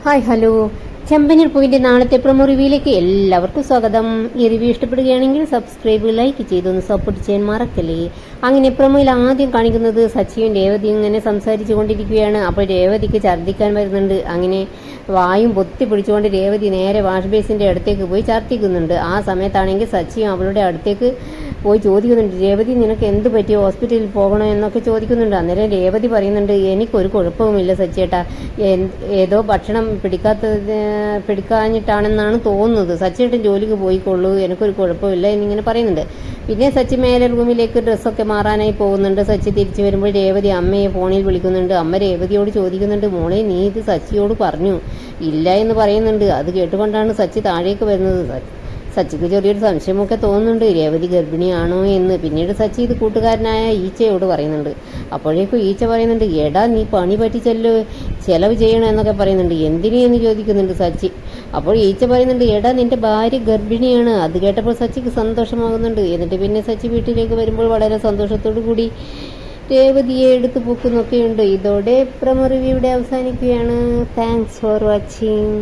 Hi hello, ചെമ്പനീർ പൂവിൻ്റെ നാളത്തെ promo റിവ്യൂയിലേക്ക് എല്ലാവർക്കും സ്വാഗതം. ഈ റിവ്യൂ ഇഷ്ടപ്പെടുകയാണെങ്കിൽ സബ്സ്ക്രൈബ് ലൈക്ക് ചെയ്തൊന്ന് സപ്പോർട്ട് ചെയ്യാൻ മറക്കല്ലേ. അങ്ങനെ പ്രൊമോയിൽ ആദ്യം കാണിക്കുന്നത് സച്ചിയും രേവതിയും ഇങ്ങനെ സംസാരിച്ചു കൊണ്ടിരിക്കുകയാണ്. അപ്പോൾ രേവതിക്ക് ഛർദ്ദിക്കാൻ വരുന്നുണ്ട്. അങ്ങനെ വായും പൊത്തി പിടിച്ചുകൊണ്ട് രേവതി നേരെ വാഷ് ബേസിൻ്റെ അടുത്തേക്ക് പോയി ഛർദ്ദിക്കുന്നുണ്ട്. ആ സമയത്താണെങ്കിൽ സച്ചിയും അവളുടെ അടുത്തേക്ക് പോയി ചോദിക്കുന്നുണ്ട്, രേവതി നിനക്ക് എന്ത് പറ്റി, ഹോസ്പിറ്റലിൽ പോകണോ എന്നൊക്കെ ചോദിക്കുന്നുണ്ട്. അന്നേരം രേവതി പറയുന്നുണ്ട്, എനിക്കൊരു കുഴപ്പവുമില്ല സച്ചിയേട്ടാ, ഏതോ ഭക്ഷണം പിടിക്കാഞ്ഞിട്ടാണെന്നാണ് തോന്നുന്നത്, സച്ചിയേട്ടൻ ജോലിക്ക് പോയിക്കൊള്ളൂ, എനിക്കൊരു കുഴപ്പമില്ല എന്നിങ്ങനെ പറയുന്നുണ്ട്. പിന്നെ സച്ചി മേലെ റൂമിലേക്ക് ഡ്രസ്സൊക്കെ മാറാനായി പോകുന്നുണ്ട്. സച്ചി തിരിച്ചു വരുമ്പോൾ രേവതി അമ്മയെ ഫോണിൽ വിളിക്കുന്നുണ്ട്. അമ്മ രേവതിയോട് ചോദിക്കുന്നുണ്ട്, മോളെ നീ ഇത് സച്ചിയോട് പറഞ്ഞു? ഇല്ല എന്ന് പറയുന്നുണ്ട്. അത് കേട്ടുകൊണ്ടാണ് സച്ചി താഴേക്ക് വരുന്നത്. സച്ചിക്ക് ചെറിയൊരു സംശയമൊക്കെ തോന്നുന്നുണ്ട്, രേവതി ഗർഭിണിയാണോ എന്ന്. പിന്നീട് സച്ചി ഇത് കൂട്ടുകാരനായ ഈച്ചയോട് പറയുന്നുണ്ട്. അപ്പോഴേക്കും ഈച്ച പറയുന്നുണ്ട്, എടാ നീ പണി പറ്റിച്ചല്ലോ, ചെലവ് ചെയ്യണം എന്നൊക്കെ പറയുന്നുണ്ട്. എന്തിനു എന്ന് ചോദിക്കുന്നുണ്ട് സച്ചി. അപ്പോൾ ഈച്ച പറയുന്നുണ്ട്, എടാ നിന്റെ ഭാര്യ ഗർഭിണിയാണ്. അത് കേട്ടപ്പോൾ സച്ചിക്ക് സന്തോഷമാകുന്നുണ്ട്. എന്നിട്ട് പിന്നെ സച്ചി വീട്ടിലേക്ക് വരുമ്പോൾ വളരെ സന്തോഷത്തോടു കൂടി രേവതിയെ എടുത്തു പൂക്കുന്നൊക്കെയുണ്ട്. ഇതോടെ പ്രൊമോ റിവ്യൂ ഇവിടെ അവസാനിക്കുകയാണ്. Thanks for watching.